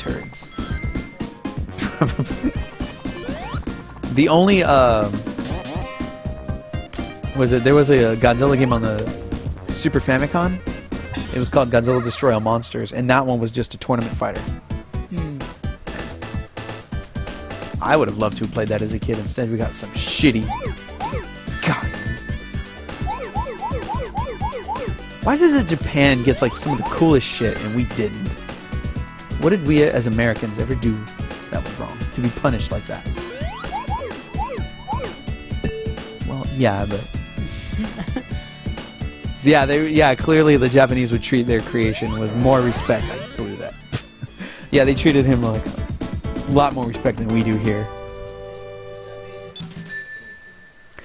turds. The only there was a Godzilla game on the Super Famicom. It was called Godzilla Destroy All Monsters, and that one was just a tournament fighter. I would have loved to have played that as a kid. Instead, we got some shitty. God. Why is it that Japan gets like some of the coolest shit and we didn't? What did we as Americans ever do that was wrong to be punished like that? Well, yeah, but so yeah, clearly the Japanese would treat their creation with more respect. I can believe that. Yeah, they treated him like a lot more respect than we do here.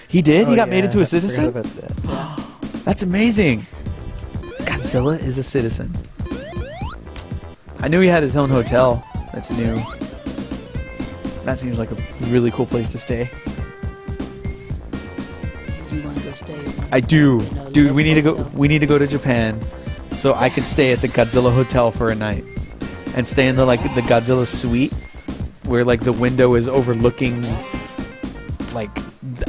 He did? He got made into a citizen? About that. That's amazing. Godzilla is a citizen. I knew he had his own hotel. That's new. That seems like a really cool place to stay. Do you want to go stay? I do. Dude, we need to go. We need to go to Japan so I could stay at the Godzilla hotel for a night and stay in the the Godzilla suite where like the window is overlooking like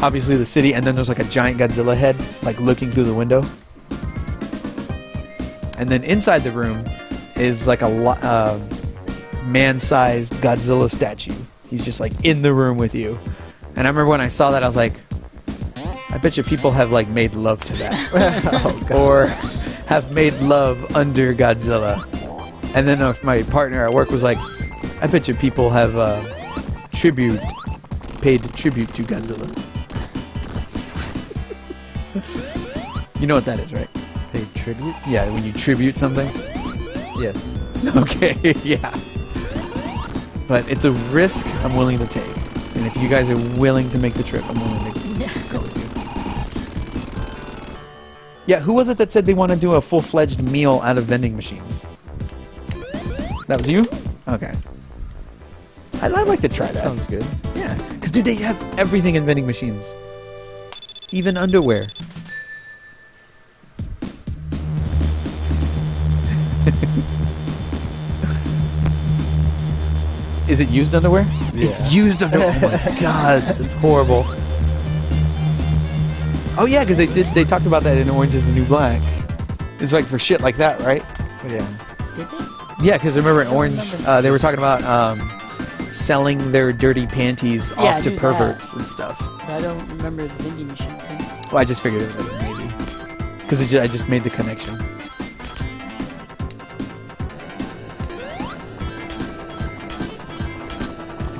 obviously the city, and then there's like a giant Godzilla head like looking through the window. And then inside the room is like a man-sized Godzilla statue. He's just like in the room with you. And I remember when I saw that, I was like, I bet you people have like made love to that. Or have made love under Godzilla. And then my partner at work was like, I bet you people have paid tribute to Godzilla. You know what that is, right? Paid tribute? Yeah, when you tribute something. Yes. Okay, yeah. But it's a risk I'm willing to take. And if you guys are willing to make the trip, I'm willing to go with you. Yeah, who was it that said they want to do a full-fledged meal out of vending machines? That was you? Okay. I'd like to try that. Sounds good. Yeah. Because, dude, they have everything in vending machines. Even underwear. Is it used underwear? Yeah. It's used underwear. Oh my god, that's horrible. Oh yeah, because they talked about that in Orange Is the New Black. It's like for shit like that, right? Yeah. Did they? Yeah, because remember in Orange, they were talking about selling their dirty panties off to perverts and stuff. But I don't remember the vending machine thing. Well, I just figured it was like maybe. Because I just made the connection.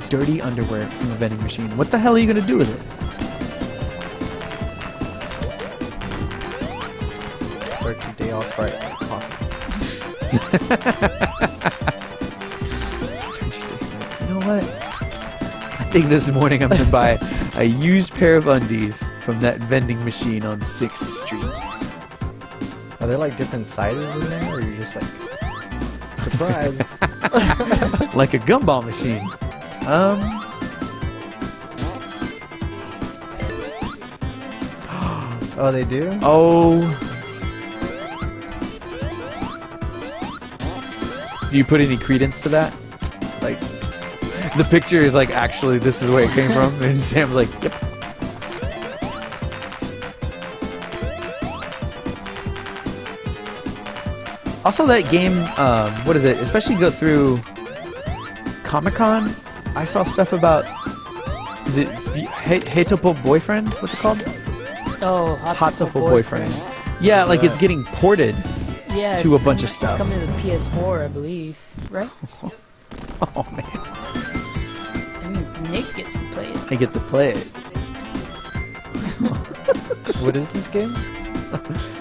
Dirty underwear from a vending machine. What the hell are you gonna do with it? Start your day off right. Coffee. You know what? I think this morning I'm gonna buy a used pair of undies from that vending machine on 6th Street. Are there like different sizes in there, or you're just like surprise? Like a gumball machine. Oh, they do? Oh. Do you put any credence to that? Like, the picture is like, actually, this is where it came from, and Sam's like, yep. Also, that game, what is it? Especially go through Comic-Con, I saw stuff about, is it Hateful Boyfriend? What's it called? Oh, Hateful Boyfriend. Yeah, like it's getting ported to a bunch of stuff. It's coming to the PS4, I believe, right? Oh, man. That means Nick gets to play it. I get to play it. What is this game?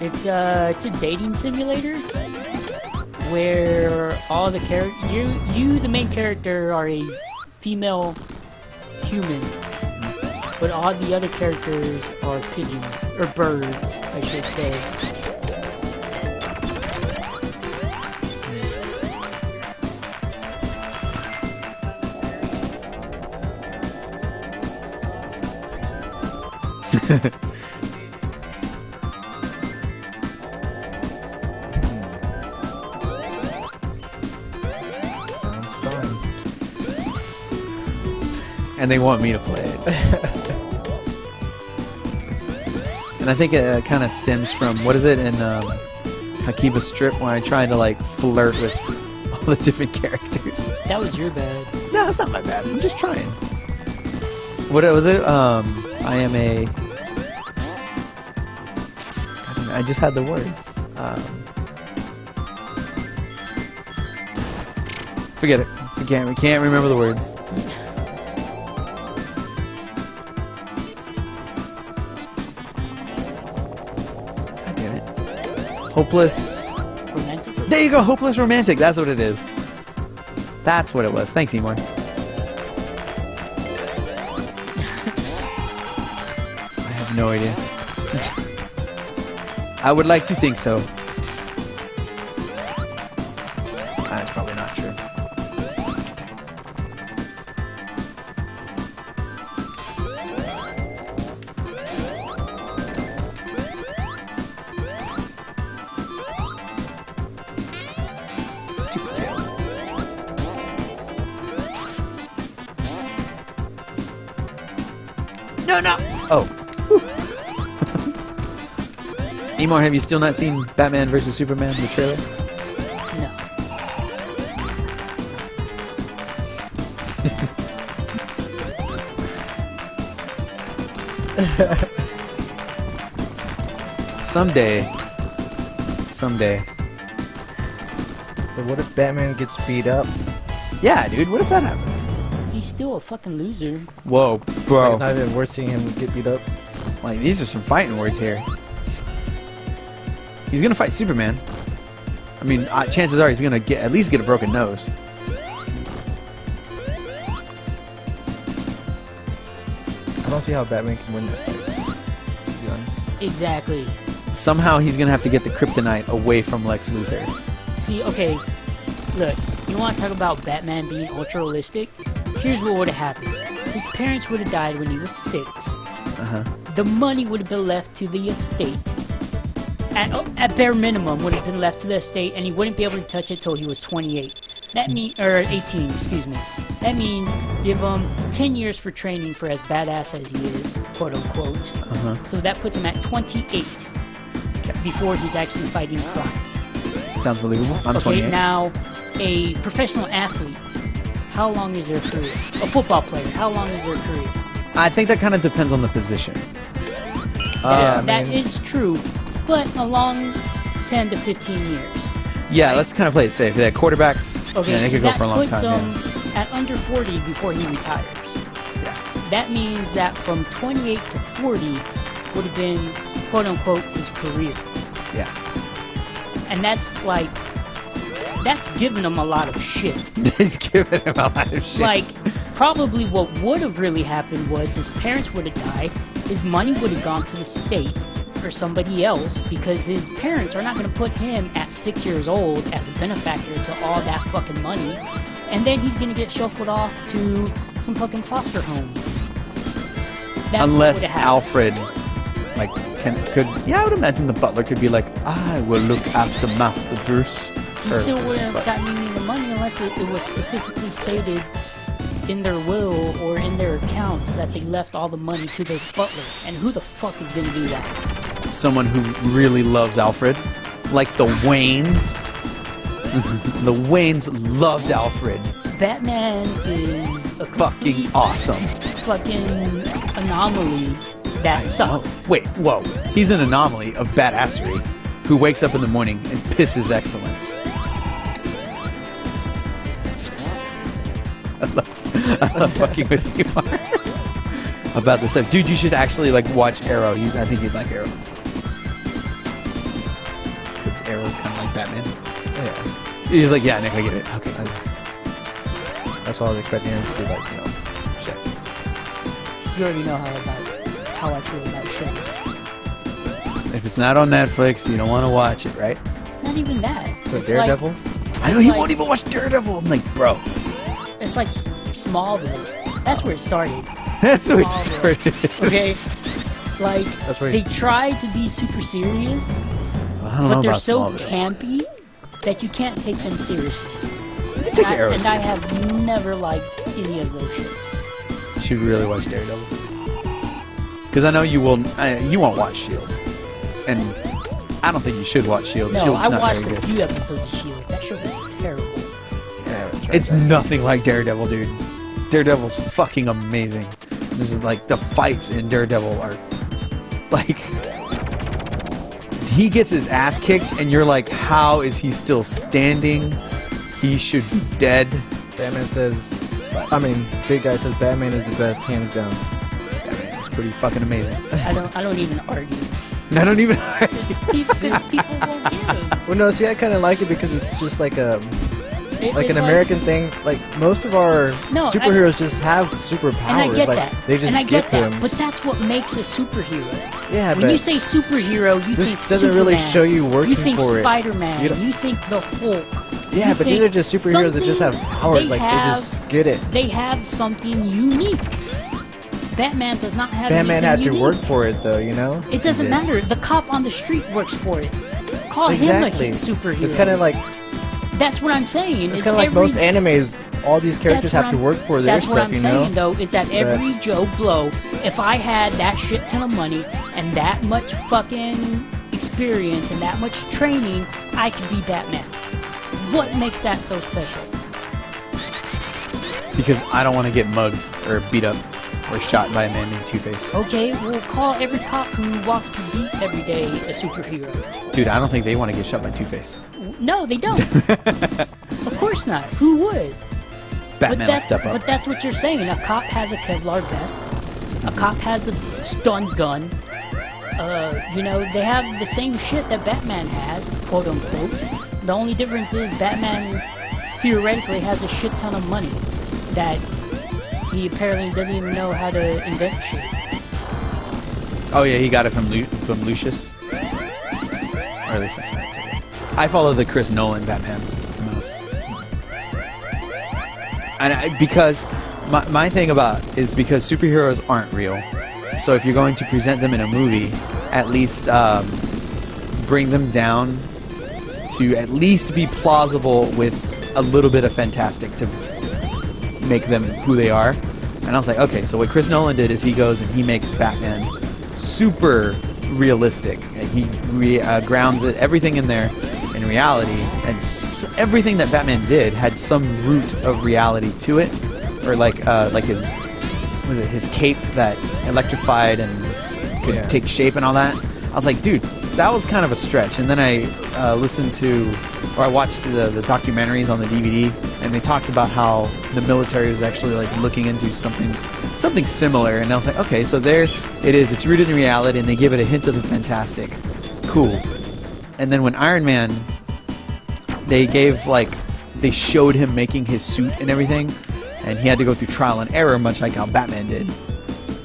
It's a dating simulator where all the you the main character are a female human, but all the other characters are pigeons or birds, I should say. Sounds fun. and they want me to play it. And I think it kind of stems from, what is it in Hakiba Strip, when I tried to like flirt with all the different characters. That was your bad. No, that's not my bad. I'm just trying. What was it? I am a... I just had the words. Forget it. We can't remember the words. God damn it. Hopeless... Romantic. There you go, hopeless romantic. That's what it is. That's what it was. Thanks, Seymour. I have no idea. I would like to think so. That's probably not true. Stupid tails. No! Oh. Seymour, have you still not seen Batman vs. Superman, the trailer? No. Someday. But what if Batman gets beat up? Yeah, dude, what if that happens? He's still a fucking loser. Whoa, bro. Like, not even worth seeing him get beat up. Like, these are some fighting words here. He's gonna fight Superman. I mean, chances are he's gonna at least get a broken nose. I don't see how Batman can win that fight, to be honest. Exactly. Somehow he's gonna have to get the kryptonite away from Lex Luthor. See, okay, look, you want to talk about Batman being ultra realistic? Here's what would have happened. His parents would have died when he was 6. Uh-huh. The money would have been left to the estate. At bare minimum, would have been left to the estate, and he wouldn't be able to touch it till he was 28. Or 18, excuse me. That means give him 10 years for training for as badass as he is, quote unquote. Uh-huh. So that puts him at 28 before he's actually fighting crime. Sounds believable. I'm Okay, 28. now a professional athlete, how long is their career? A football player, how long is their career? I think that kind of depends on the position. That is true, but along 10 to 15 years. Yeah, right? let's kind of play it safe. Yeah, quarterbacks, Okay, yeah, they so could go that for a long puts time. him at under 40 before he retires. Yeah. That means that from 28 to 40 would have been, quote unquote, his career. Yeah. And that's giving him a lot of shit. It's giving him a lot of shit. Like, probably what would have really happened was his parents would have died, his money would have gone to the state or somebody else, because his parents are not going to put him at 6 years old as a benefactor to all that fucking money, and then he's going to get shuffled off to some fucking foster homes. That's Unless what would've happened. Alfred, like, could... Yeah, I would imagine the butler could be like, I will look after Master Bruce. He still wouldn't have gotten any of the money unless it was specifically stated in their will or in their accounts that they left all the money to their butler. And who the fuck is going to do that? Someone who really loves Alfred. Like the Waynes. The Waynes loved Alfred. Batman is a Fucking complete awesome. fucking anomaly that sucks. Wait, whoa. He's an anomaly of badassery who wakes up in the morning and pisses excellence. I love fucking with you, Mark. About this stuff. Dude, you should actually like watch Arrow. I think you'd like Arrow. Because Arrow's kind of like Batman. Yeah. He's like, yeah, Nick, I get it. Okay. That's why I was expecting him to be like, shit. You already know how I feel about shows. If it's not on Netflix, you don't want to watch it, right? Not even that. So It's Daredevil? Like, I know it's he like- won't even watch Daredevil. I'm like, bro. It's like Smallville. That's where it started. That's what it Smallville. started. Okay? Like, That's where they tried to be super serious, I don't know but they're about so Smallville. campy that you can't take them seriously. You take Arrow And I seriously. have never liked any of those shows. should really watch Daredevil. Because I know you will. You won't watch Shield, and I don't think you should watch Shield. No, Shield's I not watched very a good. few episodes of Shield. That show was terrible. It's nothing like Daredevil, dude. Daredevil's fucking amazing. There's like the fights in Daredevil are like he gets his ass kicked, and you're like, how is he still standing? He should be dead. Batman says, I mean, Big Guy says Batman is the best, hands down. It's pretty fucking amazing. I don't even argue. I don't even. Because people won't hear him. Well, no, see, I kind of like it because it's just like a like It's an American thing. Like most of our superheroes just have superpowers. And I get like, that. They just and I get them. that. But that's what makes a superhero. Yeah, When but you say superhero, you this think doesn't Superman. really show you working You think for it. Spider-Man. You don't- You think the Hulk. yeah, you but these are just superheroes that just have something powers. they Like have- they just get it. They have something unique. Batman does not have Batman anything had to unique. work for it, though. You know. It doesn't He did. matter. The cop on the street works for it. Call Exactly. him a superhero. It's kind of like That's what I'm saying. it's is kind of like every- most animes. All these characters That's have to what work for their That's stuff. what I'm you know. saying, though, is that every Joe Blow, if I had that shit ton of money and that much fucking experience and that much training, I could be Batman. What makes that so special? Because I don't want to get mugged or beat up or shot by a man named Two-Face. Okay, we'll call every cop who walks the beat every day a superhero. Dude, I don't think they want to get shot by Two-Face. No, they don't. Of course not. Who would? Batman will step up. But that's what you're saying. A cop has a Kevlar vest. A cop has a stun gun. You know, they have the same shit that Batman has, quote unquote. The only difference is Batman theoretically has a shit ton of money that he apparently doesn't even know how to invent shit. Oh yeah, he got it from Lucius. Or at least that's how I take it. I follow the Chris Nolan Batman the most. And because my thing about is because superheroes aren't real. So if you're going to present them in a movie, at least bring them down to at least be plausible with a little bit of fantastic to make them who they are. And I was like, okay, so what Chris Nolan did is he goes and he makes Batman super realistic. And he grounds it, everything in there in reality, and everything that Batman did had some root of reality to it, or like his cape that electrified and could take shape and all that. I was like, dude, that was kind of a stretch. And then I I watched the documentaries on the DVD, and they talked about how the military was actually like looking into something similar. And I was like, okay, so there it is. It's rooted in reality, and they give it a hint of the fantastic. Cool. And then when Iron Man, they showed him making his suit and everything, and he had to go through trial and error, much like how Batman did.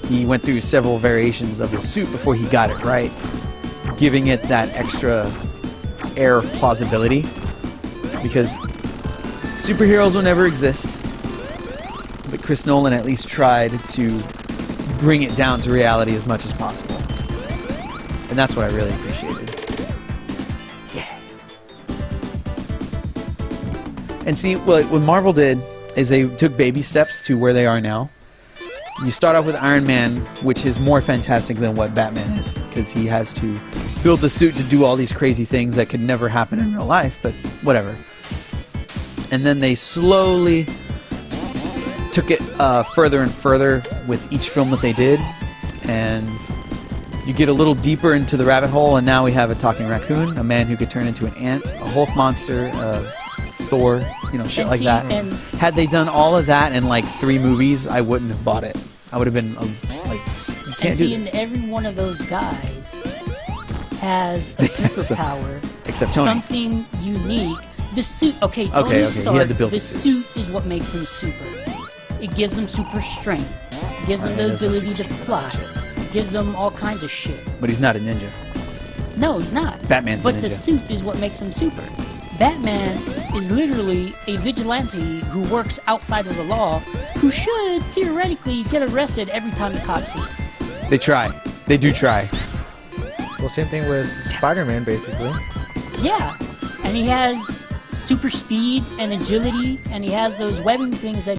He went through several variations of his suit before he got it right, giving it that extra air of plausibility, because superheroes will never exist, but Chris Nolan at least tried to bring it down to reality as much as possible, and that's what I really appreciated. Yeah. And see, what Marvel did is they took baby steps to where they are now. You start off with Iron Man, which is more fantastic than what Batman is, because he has to build the suit to do all these crazy things that could never happen in real life, but whatever. And then they slowly took it further and further with each film that they did, and you get a little deeper into the rabbit hole, and now we have a talking raccoon, a man who could turn into an ant, a Hulk monster, Thor, shit And like see, that. and- Had they done all of that in like 3 movies, I wouldn't have bought it. I would have been like, you can't And see, do and this. every one of those guys has a superpower, Except Tony. something unique. The suit, okay, Tony Okay, he Stark, had to build the the suit. suit is what makes him super. It gives him super strength. It gives him the there's no ability to super fly. It gives him all kinds of shit. But he's not a ninja. No, he's not. Batman's a But the ninja. suit is what makes him super. Batman is literally a vigilante who works outside of the law, who should theoretically get arrested every time the cops see him. They try. They do try. Well, same thing with Spider-Man, basically. Yeah, and he has super speed and agility, and he has those webbing things that